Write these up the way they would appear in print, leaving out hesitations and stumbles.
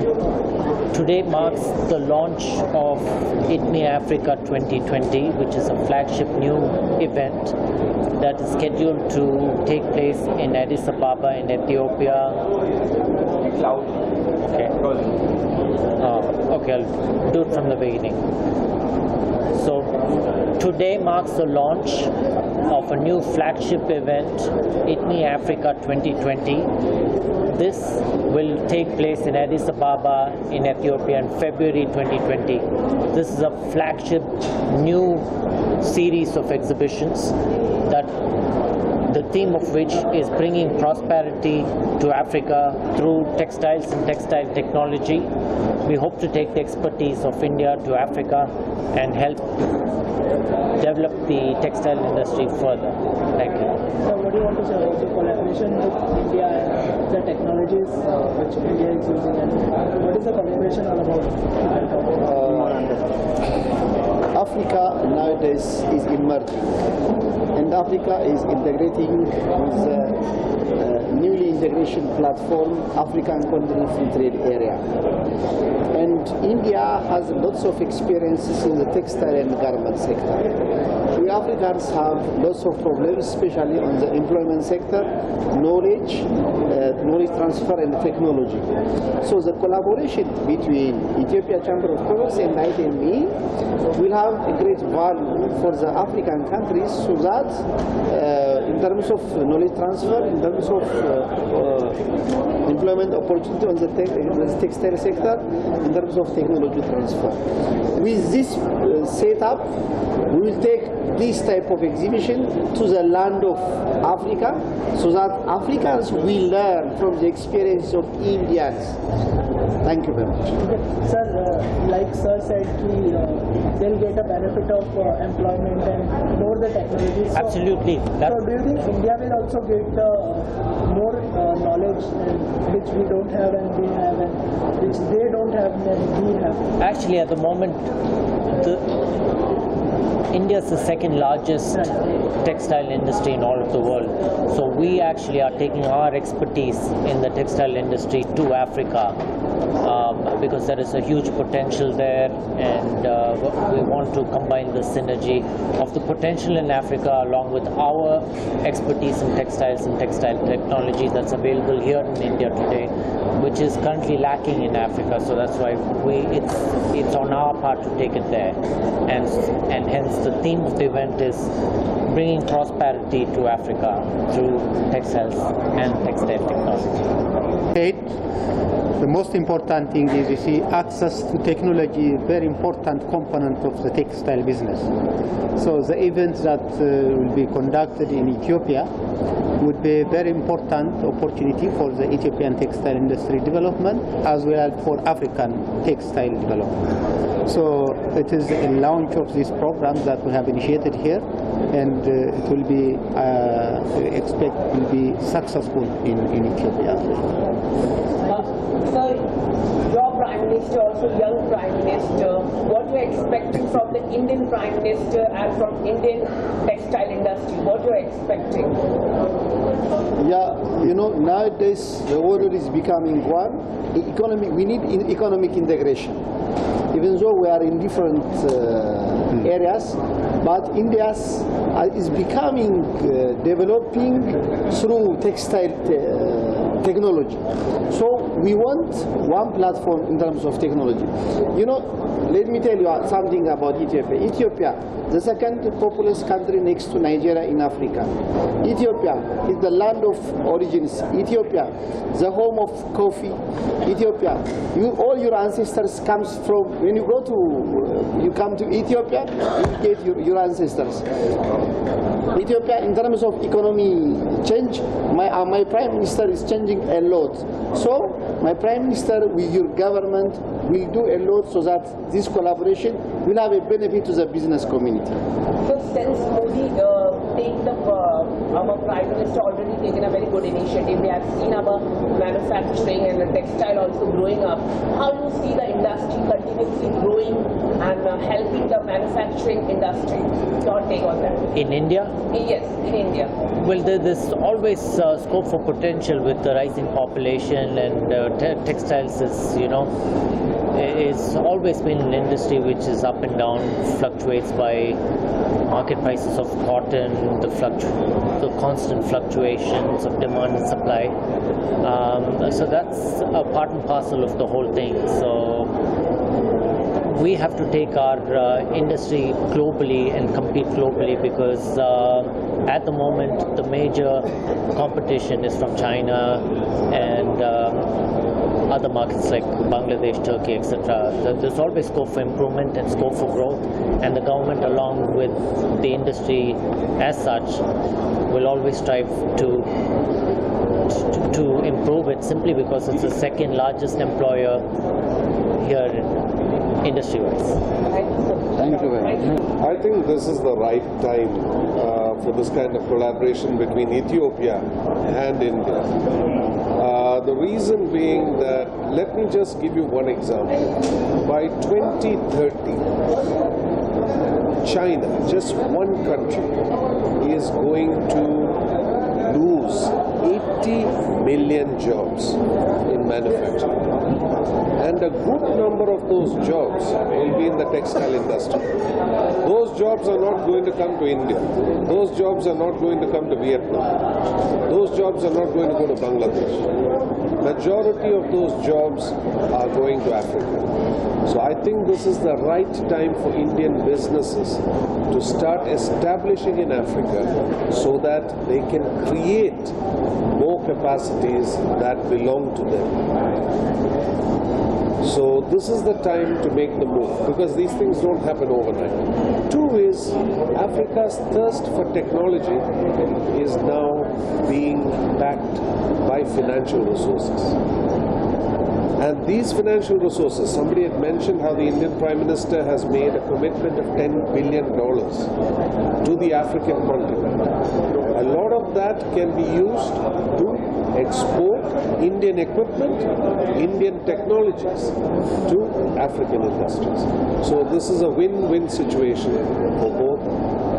Today marks the launch of ITMI Africa 2020, which is a flagship new event that is scheduled to take place in Addis Ababa in Ethiopia. Okay, I'll do it from the beginning. So today marks the launch of a new flagship event, ITMI Africa 2020. This will take place in Addis Ababa in Ethiopia in February 2020. This is a flagship new series of exhibitions that the theme of which is bringing prosperity to Africa through textiles and textile technology. We hope to take the expertise of India to Africa and help develop the textile industry further. Thank you. So what do you want to say about the collaboration with India and the technologies which India is using, and what is the collaboration all about? Africa nowadays is emerging, and Africa is integrating with the newly integration platform African Continental Free Trade Area. And India has lots of experiences in the textile and garment sector. We Africans have lots of problems, especially on the employment sector, knowledge transfer and technology. So the collaboration between Ethiopia Chamber of Commerce and ITME will have a great value for the African countries, so that in terms of knowledge transfer, in terms of employment opportunity on the textile sector, in terms of technology transfer. With this setup, we will take this type of exhibition to the land of Africa, so that Africans will learn from the experience of Indians. Thank you very much. Okay. Sir, like Sir said, they'll get a benefit of employment and more the technology. So, absolutely. So do you think India will also get more knowledge which we don't have and they have, and which they don't have and we have? Actually, at the moment, India is the second largest textile industry in all of the world. So we actually are taking our expertise in the textile industry to Africa because there is a huge potential there, and we want to combine the synergy of the potential in Africa along with our expertise in textiles and textile technology that's available here in India today, which is currently lacking in Africa. So that's why it's on our part to take it there, and hence the theme of the event is bringing prosperity to Africa through textiles and textile technology. The most important thing is, you see, access to technology, very important component of the textile business. So the event that will be conducted in Ethiopia would be a very important opportunity for the Ethiopian textile industry development as well as for African textile development. So it is a launch of this program that we have initiated here, and it will be, will be successful in Ethiopia. Sir, your Prime Minister, also young Prime Minister, what you are expecting from the Indian Prime Minister and from Indian textile industry? What you are expecting? Yeah, you know, nowadays the world is becoming one. We need economic integration. Even though we are in different areas, but India is becoming, developing through textile technology. So we want one platform in terms of technology. You know, let me tell you something about Ethiopia. Ethiopia, the second populous country next to Nigeria in Africa. Ethiopia is the land of origins. Ethiopia, the home of coffee. Ethiopia, all your ancestors comes from, when you go to, you come to Ethiopia, you get your ancestors. Ethiopia, in terms of economy change, my Prime Minister is changing a lot. So my Prime Minister with your government will do a lot so that this collaboration will have a benefit to the business community. So since Modi our Prime Minister already taken a very good initiative. We have seen our manufacturing and the textile also growing up. How do you see the industry continuously growing and helping the manufacturing industry? Your take on that? In India? Yes, in India. Well, there's always scope for potential with the rising population, and textiles is always been an industry which is up and down, fluctuates by market prices of cotton, the constant fluctuations of demand and supply. So that's a part and parcel of the whole thing. So we have to take our industry globally and compete globally, because at the moment the major competition is from China and other markets like Bangladesh, Turkey, etc. There's always scope for improvement and scope for growth, and the government, along with the industry as such, will always strive to improve it, simply because it's the second largest employer here industry-wise. Thank you very much. I think this is the right time for this kind of collaboration between Ethiopia and India. The reason being that, let me just give you one example. By 2030, China, just one country, is going to lose 80 million jobs in manufacturing. And a good number of those jobs will be in the textile industry. Those jobs are not going to come to India. Those jobs are not going to come to Vietnam. Those jobs are not going to go to Bangladesh. Majority of those jobs are going to Africa. So I think this is the right time for Indian businesses to start establishing in Africa, so that they can create more capacities that belong to them. So this is the time to make the move, because these things don't happen overnight. Two is, Africa's thirst for technology is now being backed by financial resources. And these financial resources, somebody had mentioned how the Indian Prime Minister has made a commitment of $10 billion to the African continent. A lot of that can be used to export Indian equipment, Indian technologies to African industries. So this is a win-win situation for both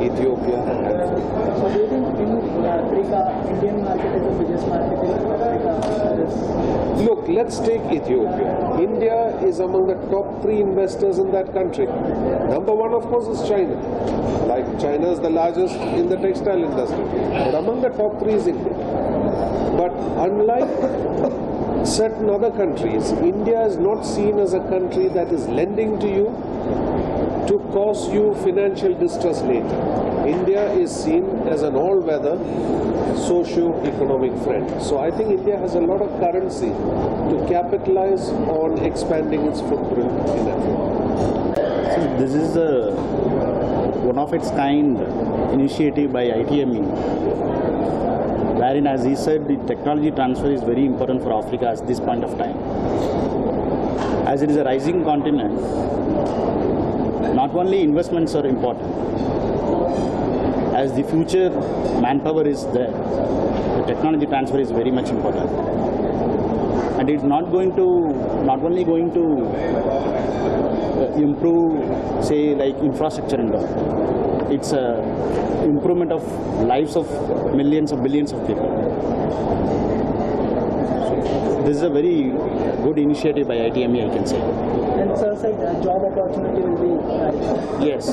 Ethiopia and Africa. So do you think in Africa, Indian market is the biggest market in Africa? Look, let's take Ethiopia. India is among the top 3 investors in that country. Number 1, of course, is China. Like, China is the largest in the textile industry. But among the top 3 is India. But unlike certain other countries, India is not seen as a country that is lending to you to cause you financial distress later. India is seen as an all-weather socio-economic friend. So I think India has a lot of currency to capitalize on expanding its footprint in Africa. So this is one of its kind initiative by ITME, wherein, as he said, the technology transfer is very important for Africa at this point of time. As it is a rising continent, not only investments are important, as the future manpower is there, the technology transfer is very much important. And it's not only going to improve, say, like infrastructure and all. It's a improvement of lives of millions of billions of people. So this is a very good initiative by ITME, I can say. And so it's like a job opportunity will be Yes.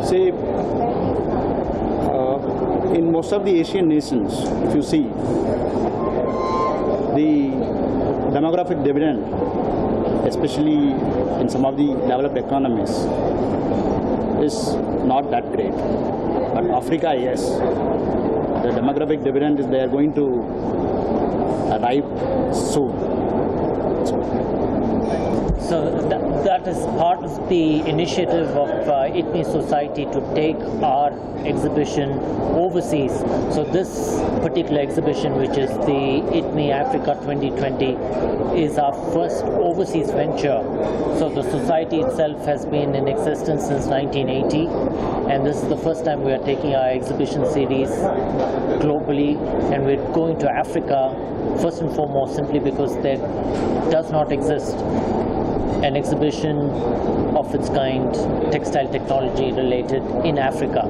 Say, in most of the Asian nations, if you see, the demographic dividend, especially in some of the developed economies, is not that great. But Africa, yes, the demographic dividend is they are going to arrive soon. So that is part of the initiative of ITME Society to take our exhibition overseas. So this particular exhibition, which is the ITME Africa 2020, is our first overseas venture. So the society itself has been in existence since 1980, and this is the first time we are taking our exhibition series globally, and we're going to Africa first and foremost simply because there does not exist an exhibition of its kind, textile technology related, in Africa.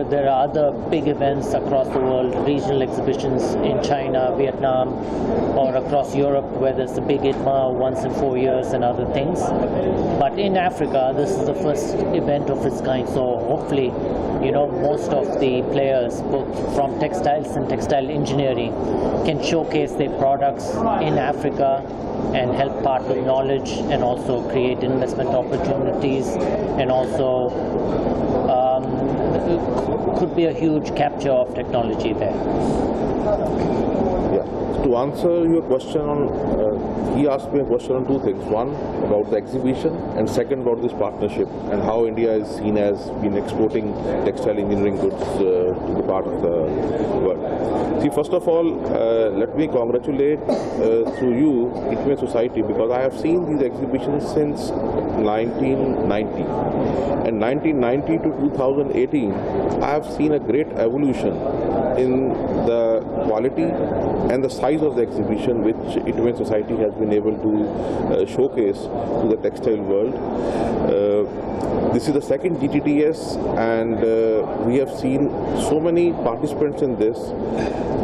There are other big events across the world, regional exhibitions in China, Vietnam, or across Europe, where there's the big ITMA once in 4 years and other things. But in Africa, this is the first event of its kind. So hopefully, most of the players, both from textiles and textile engineering, can showcase their products in Africa and help part with knowledge, and also create investment opportunities, and also could be a huge capture of technology there. Yeah. To answer your question he asked me a question on two things. One, about the exhibition, and second, about this partnership and how India is seen as being exporting textile engineering goods to the part of the world. See, first of all, let me congratulate through you, ITMA Society, because I have seen these exhibitions since 1990. And 1990 to 2018, I have seen a great evolution in the quality and the size of the exhibition which ITMA Society has been able to showcase to the textile world. This is the second GTTS, and we have seen so many participants in this,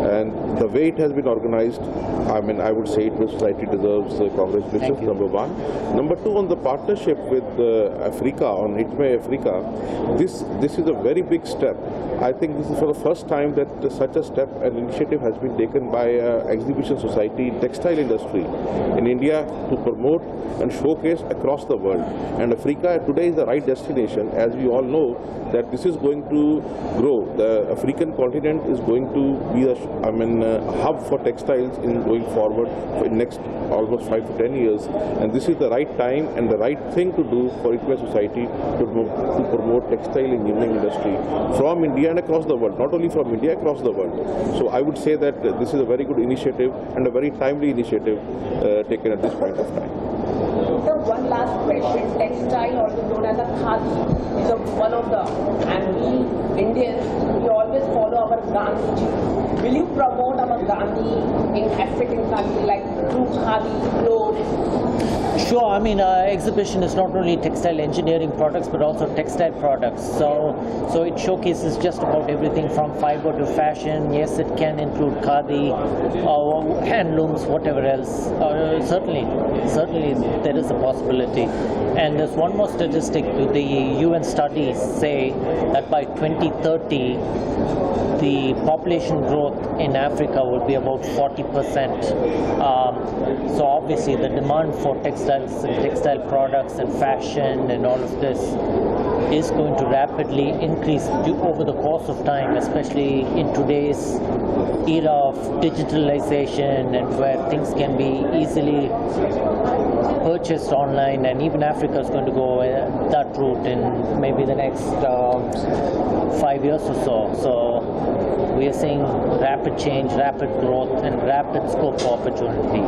and the way it has been organized, I would say ITMA Society deserves congratulations, number one. Number two, on the partnership with Africa, on ITMA Africa, this is a very big step. I think this is for the first time that such a step and initiative has been taken by exhibition society in textile industry in India to promote and showcase across the world. And Africa today is the right destination, as we all know that this is going to grow. The African continent is going to be a hub for textiles in going forward for the next almost 5 to 10 years. And this is the right time and the right thing to do for ITMA Society to promote textile engineering industry from India and across the world, not only from India, across the world. So I would say that this is a very good initiative and a very timely initiative taken at this point of time. So one last question. Textile, also known as a khadi, is one of the, and we Indians, we always follow our Gandhi. Will you promote our Gandhi in African countries like through khadi, clothes? Sure. Our exhibition is not only textile engineering products but also textile products. So it showcases just about everything from fiber to fashion. Yes, it can include khadi, handlooms, whatever else. Certainly there is a possibility. And there's one more statistic. The UN studies say that by 2030, the population growth in Africa will be about 40%. So obviously the demand for textiles and textile products and fashion and all of this is going to rapidly increase over the course of time, especially in today's era of digitalization and where things can be easily purchased online, and even Africa is going to go that route in maybe the next 5 years or so. So we are seeing rapid change, rapid growth, and rapid scope for opportunity.